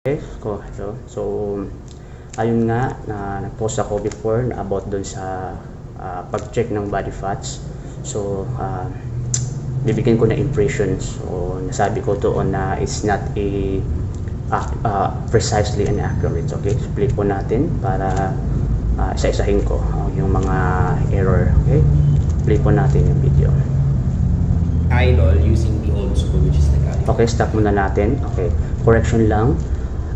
Okay, hello. So, ayun nga, nag-post ako before na about dun sa pag-check ng body fats. So, bibigyan ko na impressions. So, nasabi ko doon na it's not precisely and accurate. Okay, so play po natin para isa-isahin ko yung mga error. Okay, play po natin yung video. Idol using the old school, which is the caliper. Okay, stop muna natin. Okay, correction lang.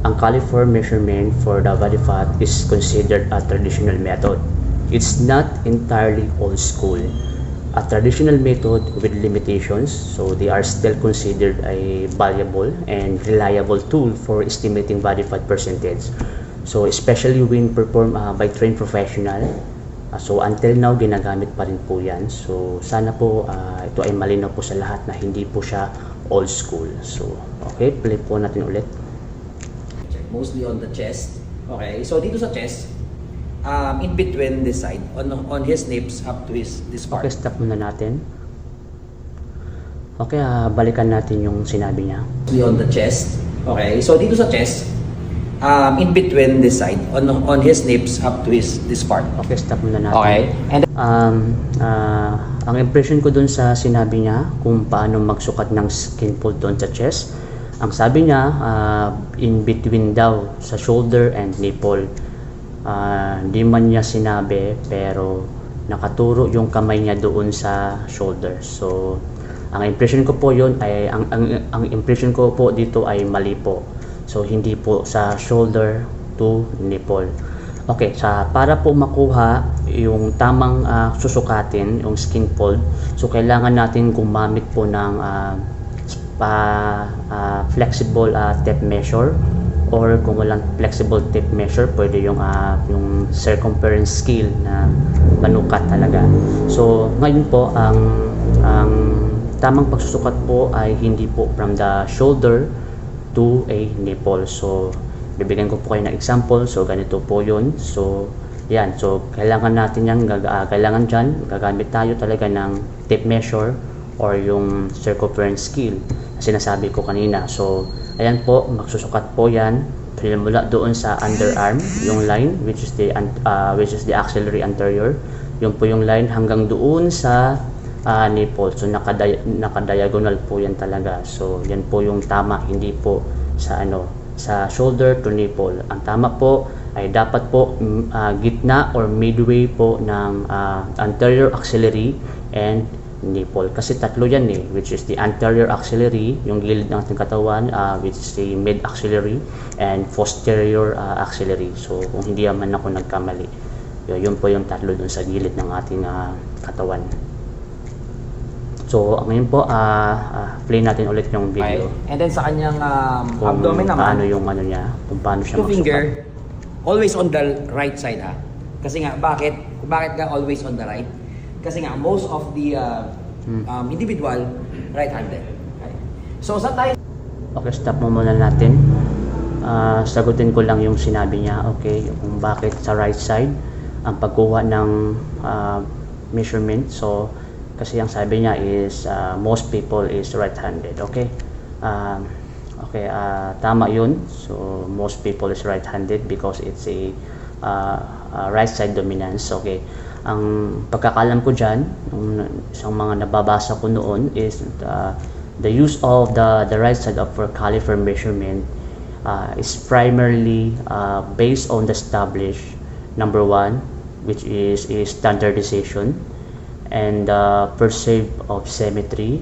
Ang caliper measurement for the body fat is considered a traditional method. It's not entirely old school. A traditional method with limitations, so they are still considered a valuable and reliable tool for estimating body fat percentage. So especially when performed by trained professional. So until now, ginagamit pa rin po yan. So sana po ito ay malinaw po sa lahat na hindi po siya old school. So okay, play po natin ulit. Mostly on the chest. Okay, so dito sa chest, in between this side, on his nips up to this part. Okay, stop muna natin. Okay, balikan natin yung sinabi niya. Mostly on the chest. Okay, so dito sa chest, in between this side, on his nips up to this part. Okay, stop muna natin. Okay, and ang impression ko dun sa sinabi niya kung paano magsukat ng skin fold doon sa chest, ang sabi niya, in between daw sa shoulder and nipple. Di man niya sinabi pero nakaturo yung kamay niya doon sa shoulder. So, ang impression ko po yun ay, ang impression ko po dito ay mali po. So, hindi po sa shoulder to nipple. Okay, para po makuha yung tamang susukatin, yung skin fold, so kailangan natin gumamit po ng flexible tape measure, or kung walang flexible tape measure, pwede yung circumference scale na panukat talaga. So ngayon po ang tamang pagsusukat po ay hindi po from the shoulder to a nipple. So bibigyan ko po kayo ng example. So ganito po yun. So yan, so kailangan natin yan, kailangan dyan gagamit tayo talaga ng tape measure or yung circumference scale na sinasabi ko kanina. So ayan po, magsusukat po yan mula doon sa underarm, yung line which is the axillary anterior. Yun po yung line hanggang doon sa nipple. So naka-diagonal po yan talaga. So yan po yung tama, hindi po sa shoulder to nipple. Ang tama po ay dapat po gitna or midway po ng anterior axillary and nipple, kasi tatlo yan which is the anterior axillary, yung gilid ng ating katawan, which is the mid axillary, and posterior axillary. So kung hindi man ako nagkamali, yun po yung tatlo dun sa gilid ng ating katawan. So ngayon po, play natin ulit yung video. okay. And then sa kanyang Kung abdomen paano naman, yung niya, kung paano siya two magsukat. finger, always on the right side ha. Kasi nga, bakit ka always on the right? Kasi nga, most of the individual, right-handed. Okay. So, sa tayo... Okay, stop mo muna natin. Sagutin ko lang yung sinabi niya, okay, kung bakit sa right side ang pagkuha ng measurement. So, kasi ang sabi niya is most people is right-handed. Okay, tama yun. So, most people is right-handed because it's a right side dominance. Okay, ang pagkakalam ko dyan, isang mga nababasa ko noon is the use of the right side of caliper measurement is primarily based on the established number one, which is a standardization and perceived of symmetry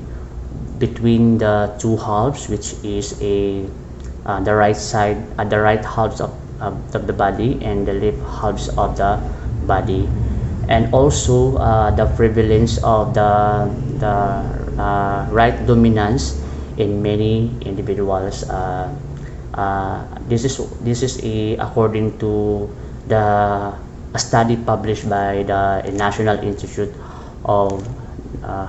between the two halves, which is the right side, the right halves of the body and the left halves of the body, and also the prevalence of the right dominance in many individuals. This is according to a study published by the National Institute of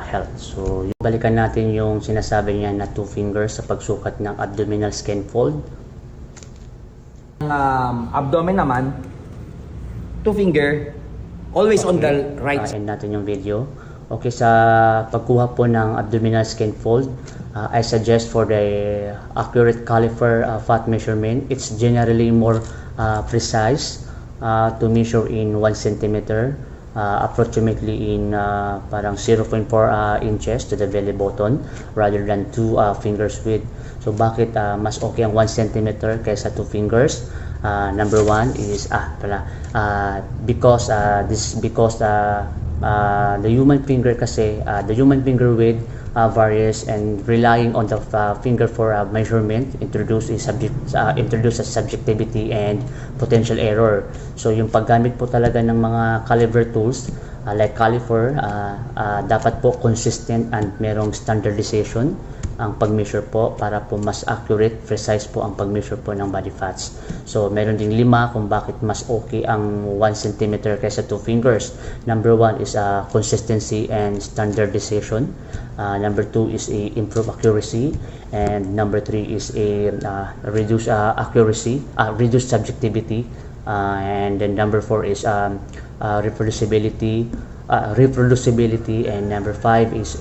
Health. So balikan natin yung sinasabi niya na two fingers sa pagsukat ng abdominal skin fold. abdomen naman, two finger, always on the right side. End natin yung video. Okay, sa pagkuha po ng abdominal skin fold, I suggest for the accurate caliper fat measurement, it's generally more precise to measure in 1 centimeter, approximately in parang 0.4 inches to the belly button rather than 2 fingers width. So bakit mas okay ang 1 centimeter kaysa 2 fingers? Number one is because the human finger kasi the human finger width varies, and relying on the finger for measurement introduces subjectivity and potential error. So yung paggamit po talaga ng mga caliber tools like caliper, dapat po consistent and merong standardization ang pag-measure po para po mas accurate, precise po ang pag-measure po ng body fats. So meron ding 5 kung bakit mas okay ang 1 cm kaysa 2 fingers. Number 1 is consistency and standardization. Number 2 is improve accuracy, and number 3 is reduce accuracy, reduce subjectivity, and then number 4 is reproducibility, and number 5 is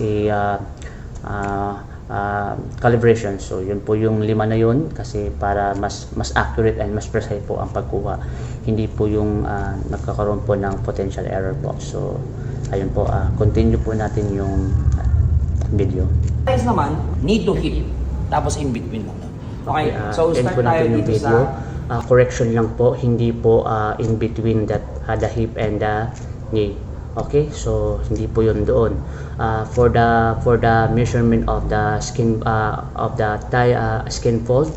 calibration. So yun po yung 5 na yun, kasi para mas accurate and mas precise po ang pagkuha, hindi po yung nagkakaroon po ng potential error po. So ayun po, continue po natin yung video. Guys naman, need to hit, tapos in between lang. Okay, so end start po tayo natin yung dito video. sa Correction lang po, hindi po in between that the hip and the knee. Okay, so hindi po yun doon. For the measurement of the skin of the thigh skin fold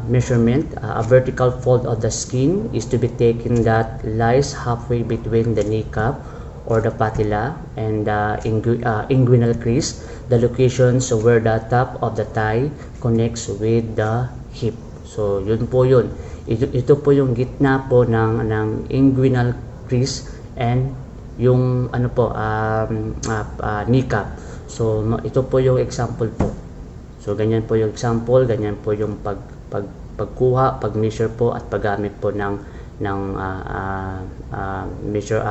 measurement, a vertical fold of the skin is to be taken that lies halfway between the kneecap or the patella and the inguinal crease, the locations where the top of the thigh connects with the hip. So yun po yun. Ito po yung gitna po ng inguinal crease and yung ano po kneecap. So ito po yung example po. So ganyan po yung example, ganyan po yung pagkuha, pag-measure po at paggamit po ng measure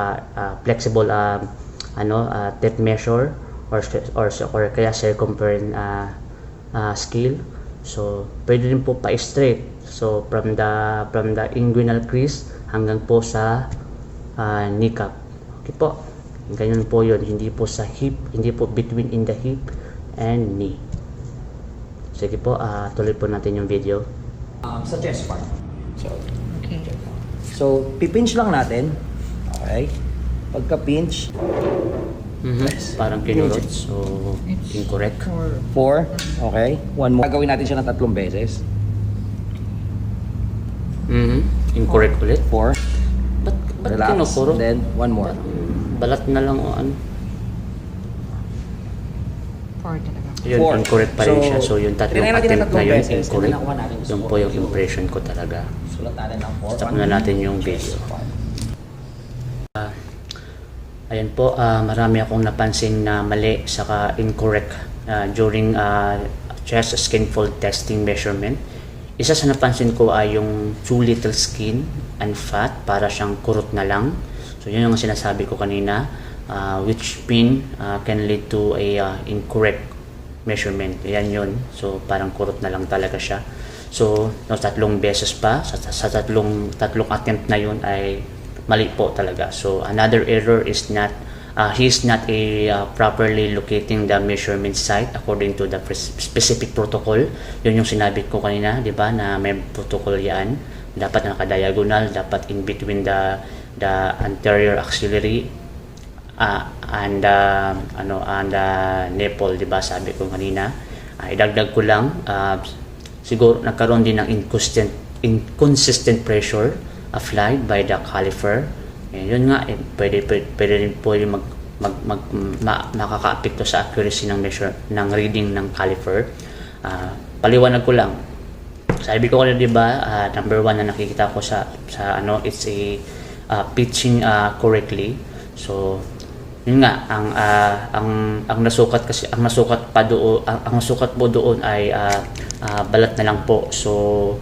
flexible tape measure or kaya circumference scale. So pwede din po pa-straight. So from the inguinal crease hanggang po sa kneecap. Okay po, ganyan po yun, hindi po sa hip, hindi po between in the hip and knee. Sige po, tuloy po natin yung video. sa chest part. So, Okay. so pipinch lang natin. Okay. Pagka-pinch, Parang kinurot, so incorrect. 4. Okay. One more. Gagawin natin siya ng 3 beses. Incorrect ulit. 4. Ba't Relax. kinukurot? Then, one more. Balat na lang o ano. 4 talaga. Yun, 4. incorrect pa rin siya. So yung tatlong trinay natin ng attempt na yun, beses, and incorrect. nakuha natin yung Yun score. po yung impression ko talaga. Sulat natin ng 4. Stop na natin yung video. Ayan po, marami akong napansin na mali saka incorrect during chest skin fold testing measurement. Isa sa napansin ko ay yung too little skin and fat, para siyang kurot na lang. So yun yung sinasabi ko kanina, which can lead to a incorrect measurement. Yan yun. So parang kurot na lang talaga siya. So 3 beses pa, sa tatlong attempt na yun ay mali po talaga. So another error is he's not properly locating the measurement site according to the specific protocol. Yun yung sinabi ko kanina, di ba, na may protocol yan. Dapat naka-diagonal, dapat in between the anterior axillary and nipple, di ba, sabi ko kanina. Idagdag ko lang, siguro nagkaroon din ng inconsistent pressure applied by the caliper. Yun nga, pwede rin po yung makaka-apekto sa accuracy ng reading ng caliper. Paliwanag ko lang. Sabi ko kanina, di ba, number 1 na nakikita ko sa it's a pitching correctly. So yun nga, ang nasukat po doon ay balat na lang po. So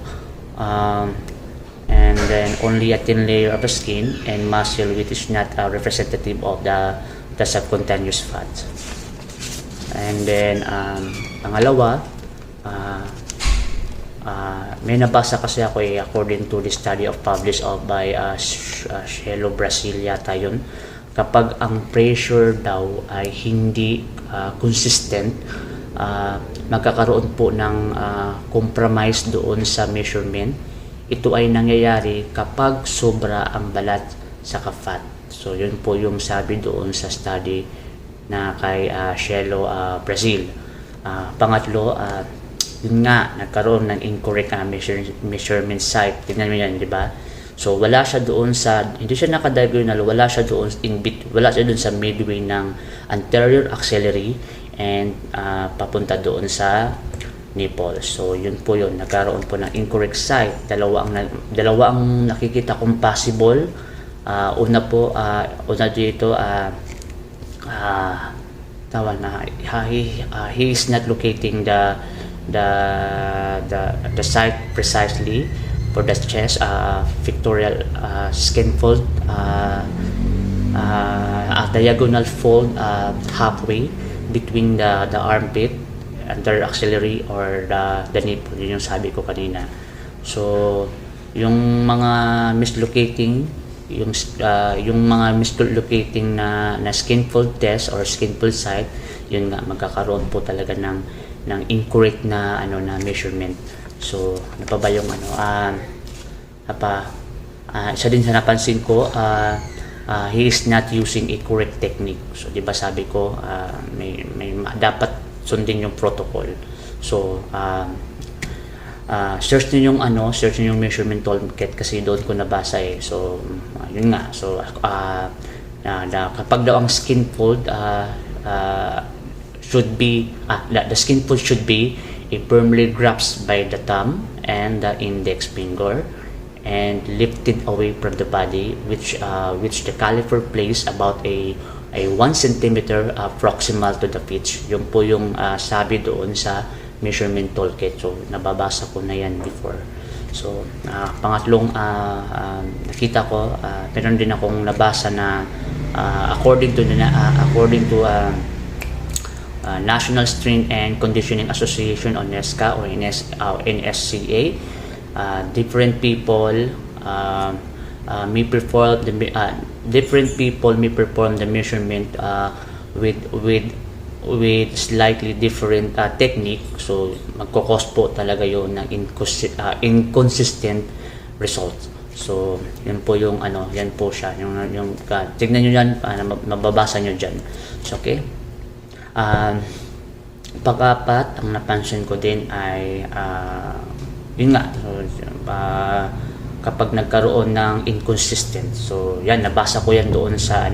and then only a thin layer of the skin and muscle, which is not representative of the the subcutaneous fat. And then pangalawa, may nabasa kasi ako according to the study of published by Shelo Brazil yata yun, kapag ang pressure daw ay hindi consistent, magkakaroon po ng compromise doon sa measurement. Ito ay nangyayari kapag sobra ang balat sa fat. So yun po yung sabi doon sa study na kay Shelo Brazil. Pangatlo, yun nga, nagkaroon ng incorrect measurement site. Tingnan mo yan, di ba? So wala siya doon sa, hindi siya nakadiagonal, wala siya doon wala siya doon sa midway ng anterior axillary and papunta doon sa nipple. So yun po yun, nagkaroon po ng incorrect site. Dalawa ang nakikita kong possible. Una dito, tawa na he is not locating the site precisely for the chest, pectoral skin fold, a diagonal fold halfway between the armpit, under axillary or the nipple. Yun yung sabi ko kanina. So yung mga mislocating na skin fold test or skin fold site, yun nga, magkakaroon po talaga ng incorrect na measurement. So ano pa ba yung isa din sa napansin ko, he is not using a correct technique. So di ba sabi ko, may dapat sundin yung protocol. So search niyo yung measurement toolkit kasi doon ko nabasa So yun nga. So kapag daw ang skin fold should be the skin fold should be firmly grasped by the thumb and the index finger and lifted away from the body, which the caliper places about a 1 centimeter proximal to the pitch. Yun po yung sabi doon sa measurement toolkit. So nababasa ko na yan before. So pangatlong nakita ko, meron din akong nabasa na according to National Strength and Conditioning Association o NSCA or NSCA, different people may perform the measurement with slightly different technique. So magkakos po talaga yun ng inconsistent results. So yan po yung yan po siya yung tignan niyo yan, mababasa niyo diyan. So okay. Pag-apat, ang napansin ko din ay yun nga, kapag nagkaroon ng inconsistent. So yan, nabasa ko yan doon sa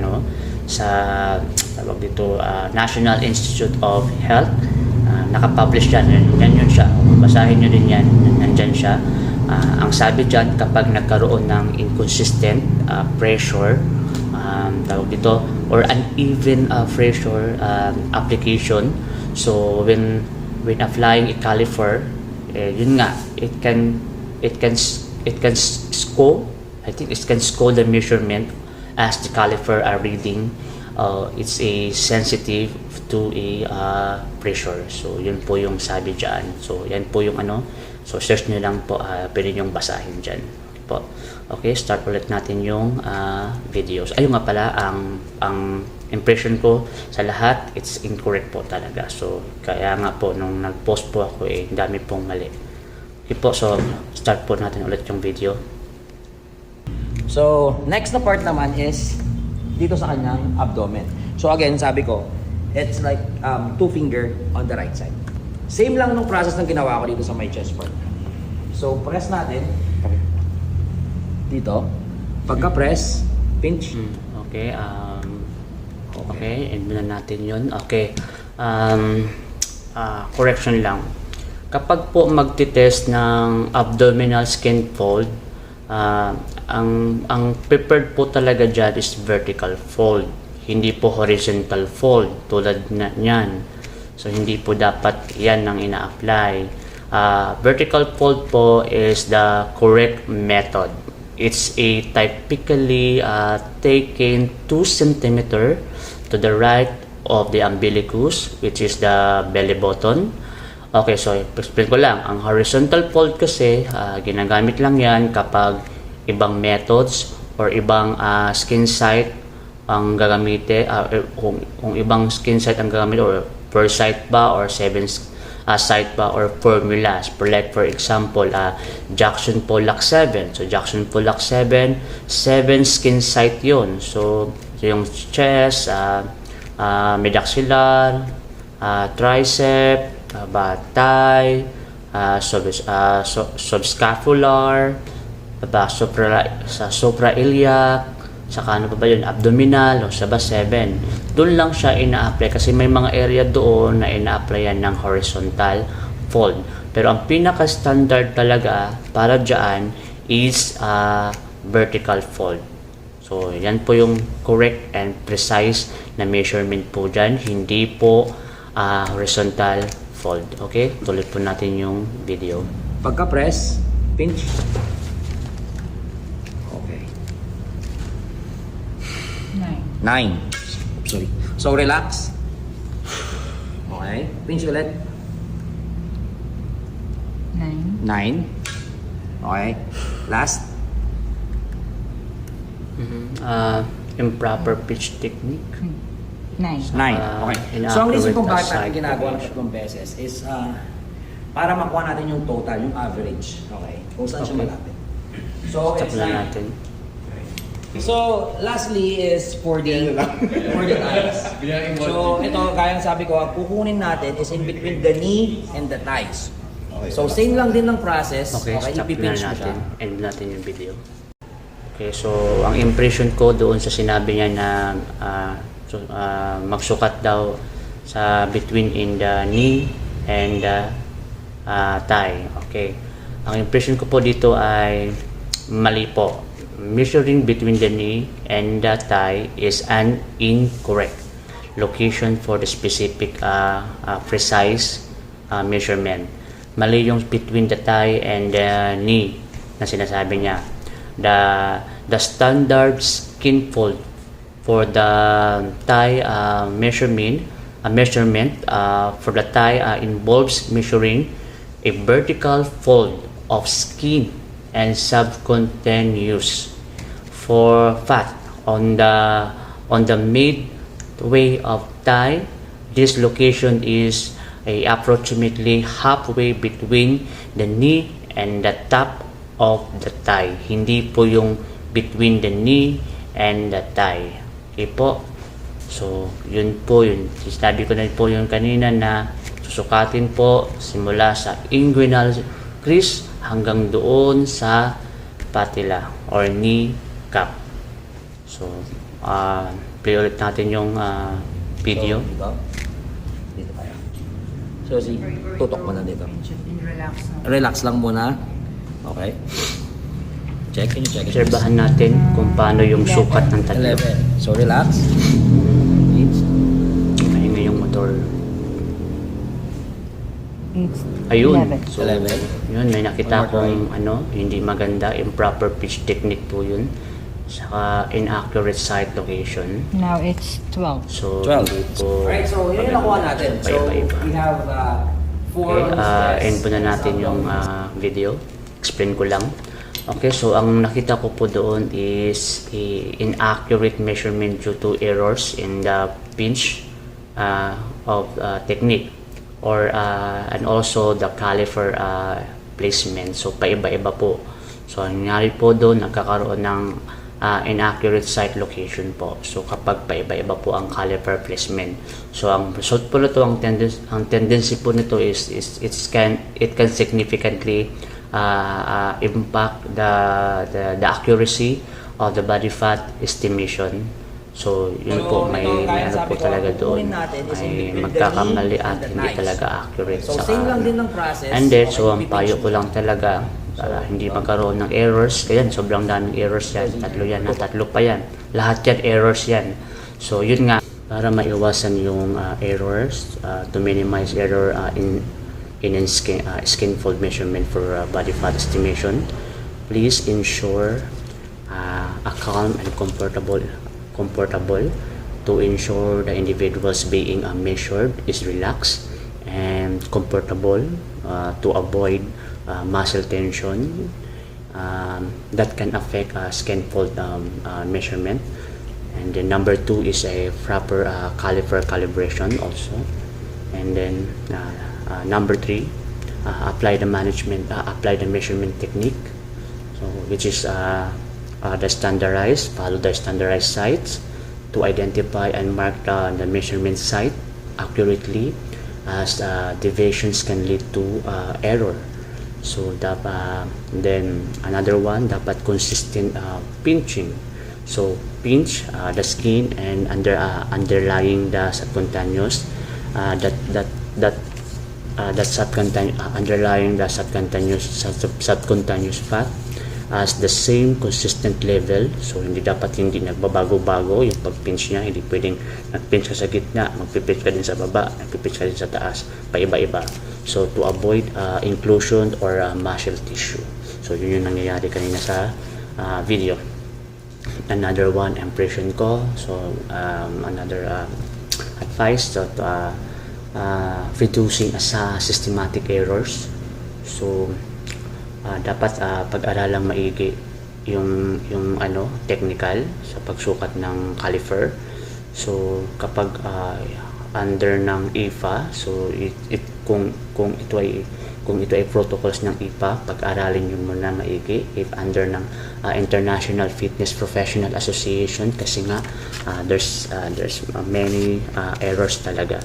tawag dito, National Institute of Health. Nakapublish yan yun siya. Basahin nyo din yan, nandyan siya. Ang sabi dyan, kapag nagkaroon ng inconsistent pressure, tawag dito, or uneven pressure application. So when applying a caliper, yun nga, it can score, I think it can score the measurement as the caliper are reading. It's a sensitive to a pressure. So yun po yung sabi dyan. So yan po yung so search nyo lang po, pwede nyong basahin dyan po. Okay, start ulit natin yung videos. Ayun nga pala, ang impression ko sa lahat, it's incorrect po talaga. So kaya nga po nung nag-post po ako, dami pong mali. Okay po, so start po natin ulit yung video. So next na part naman is dito sa kanyang abdomen. So again, sabi ko, it's like 2 finger on the right side. Same lang nung process ng ginawa ko dito sa my chest part. So press natin dito. Pagka-press, pinch. Okay, okay, end na natin yun. Okay, correction lang. Kapag po magtitest ng abdominal skin fold, ang prepared po talaga dyan is vertical fold, hindi po horizontal fold tulad na yan. So hindi po dapat yan ang ina-apply. Vertical fold po is the correct method. It's a typically taken 2 cm to the right of the umbilicus, which is the belly button. Okay, so explain ko lang. Ang horizontal fold kasi, ginagamit lang yan kapag ibang methods or ibang skin site ang gagamitin, kung ibang skin site ang gagamit, or per site ba or 7 site ba or formulas. For example, Jackson Pollock 7. So Jackson Pollock 7 skin site yun. So yung chest, midexillar, tricep, thigh, subscapular, suprailiac, saka ano pa ba yun, abdominal, o sa 7. Doon lang siya ina-apply kasi may mga area doon na ina-applyan ng horizontal fold. Pero ang pinaka-standard talaga para dyan is vertical fold. So, yan po yung correct and precise na measurement po dyan. Hindi po horizontal fold. Okay? Tuloy po natin yung video. Pagka-press, pinch. Okay. 9. Sorry. So, relax. Okay. Pinch ulit. 9. 9. Okay. Last. Improper pitch technique. 9. 9. Okay. So, ang reason kung bakit natin Side ginagawa ng position. 3 beses is para makuha natin yung total, yung average. Okay. Kung saan siya Okay. malapit. So, Stop it's na 9. natin. So, lastly is for the thighs. So, ito, kaya sabi ko, kukunin natin is in between the knee and the thighs. So, same lang din ng process. Okay, stop na ipipinch mo siya. natin. End natin yung video. Okay, so ang impression ko doon sa sinabi niya na magsukat daw sa between in the knee and the thigh. Okay. Ang impression ko po dito ay mali po. Measuring between the knee and the thigh is an incorrect location for the specific precise measurement. Mali yung between the thigh and the knee na sinasabi niya. The standard skin fold for the thigh measurement for the thigh involves measuring a vertical fold of skin and subcutaneous for fat on the midway of thigh. This location is approximately halfway between the knee and the top of the thigh. Hindi po yung between the knee and the thigh. Okay po. So, yun po yun. Sinabi ko na po yung kanina na susukatin po simula sa inguinal crease hanggang doon sa patella or knee cap. So, play ulit natin yung video. So, dito. Dito tayo. So, tutok mo na dito. Relax na. Relax lang muna. Okay. Check. Can you check it? Obserbahan natin kung paano yung sukat ng tatlo. 11. So, relax. Pahinga yung motor. It's Ayun. 11. So, 11. yun, may nakita One more kong hindi maganda, improper pitch technique po yun. Saka inaccurate site location. Now it's 12. So, 12. hindi po Alright, so yun yung nakuha natin. So, paiba-iba. we have 4 Okay, end po na natin yung video. Explain ko lang. Okay, so ang nakita ko po doon is inaccurate measurement due to errors in the pinch of technique or and also the caliper placement. So paiba-iba po. So ang nangyari po doon, nagkakaroon ng inaccurate site location po. So kapag paiba-iba po ang caliper placement. So ang result po nito, ang tendency po nito is it can significantly impact the accuracy of the body fat estimation. So yun po, may ano po talaga doon, may magkakamali at hindi talaga accurate So, sa same lang din ng process. and then, so Okay, ang payo ko lang talaga para hindi magkaroon ng errors. Kaya sobrang daming errors yan. Tatlo yan, tatlo pa yan. Lahat yan, errors yan. So yun nga, para maiwasan yung errors, to minimize error in skin fold measurement for body fat estimation, please ensure a calm and comfortable to ensure the individuals being measured is relaxed and comfortable, to avoid muscle tension that can affect skin fold measurement. And then number 2 is a proper caliper calibration also. And then number 3, apply the measurement technique, so which is follow the standardized sites to identify and mark the measurement site accurately, as deviations can lead to error. So then another one, dapat consistent pinching. So pinch the skin and underlying the subcutaneous underlying the subcutaneous fat as the same consistent level. So hindi nagbabago-bago yung pag-pinch niya. Hindi pwedeng nag-pinch ka sa gitna, mag-pinch ka din sa baba, nag-pinch ka din sa taas, paiba-iba. So to avoid inclusion or muscle tissue. So yun yung nangyayari kanina sa video. Another one, impression ko. So another advice, so reducing systematic errors. So dapat pag-aralang maigi yung technical sa pagsukat ng caliper. So kapag under ng IFA, so kung ito ay protocols ng IFA, pag-aralin nyo muna maigi. If under ng International Fitness Professional Association, kasi nga there's many errors talaga.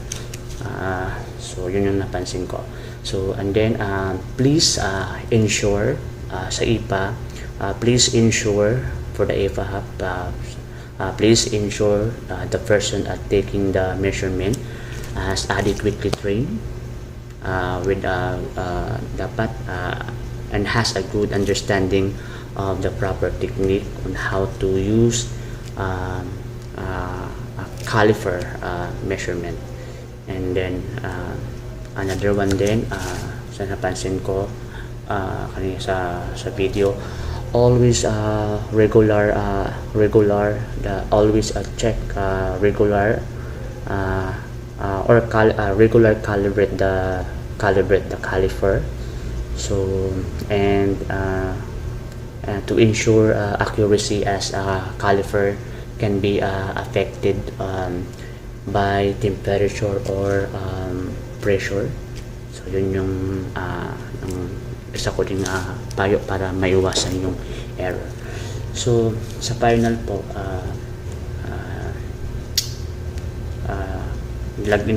So yun yung napansin ko. So and then please ensure sa IPA, please ensure for the IPA hub, please ensure the person taking the measurement has adequately trained with dapat and has a good understanding of the proper technique on how to use a caliper measurement. And then another one din sa napansin ko kanina sa video, always always check regular regular calibrate the caliper. So and to ensure accuracy, as caliper can be affected by temperature or pressure. So yun yung isa ko din payo para maiwasan yung error. So sa final po, nilagin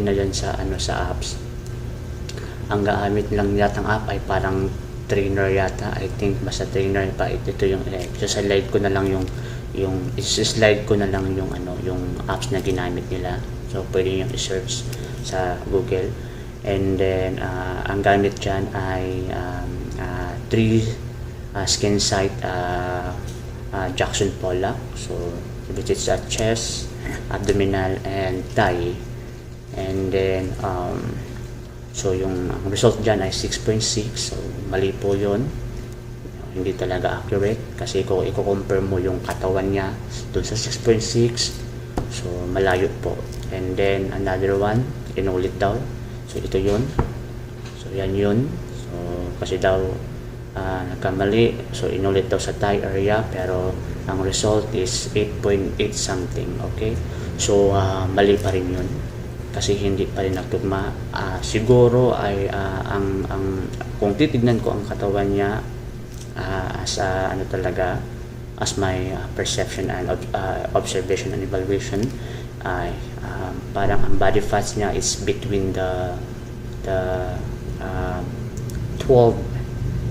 na dyan sa apps. Ang gamit lang yatang app ay parang trainer yata, I think, basta trainer pa. Ito yung slide ko na lang yung apps na ginamit nila. So pwede yung i-search sa Google. And then ang gamit dyan ay 3 skin site Jackson Pollock. So which is chest, abdominal, and thigh. And then so yung result dyan ay 6.6. So mali po yun, hindi talaga accurate, kasi kung i-compare mo yung katawan niya dun sa 6.6, so malayo po. And then another one, inulit daw. So ito yun. So yan yun. So kasi daw nagkamali, so inulit daw sa thigh area, pero ang result is 8.8 something. Okay, so mali pa rin yun kasi hindi pa rin nagtugma. Siguro ay kung titignan ko ang katawan niya as as my perception and observation and evaluation, ay parang ang body fats niya is between the 12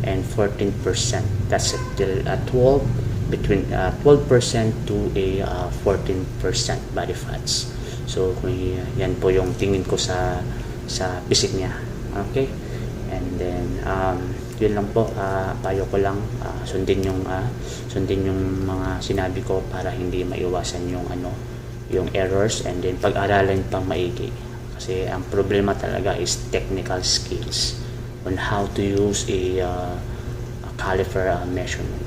and 14%. That's still 12 between 12% to a 14% body fats. So yan po yung tingin ko sa physique niya. Okay, and then yun lang po, payo ko lang, sundin yung mga sinabi ko para hindi maiwasan yung errors, and then pag-aralan pang maigi, kasi ang problema talaga is technical skills on how to use a caliper measurement.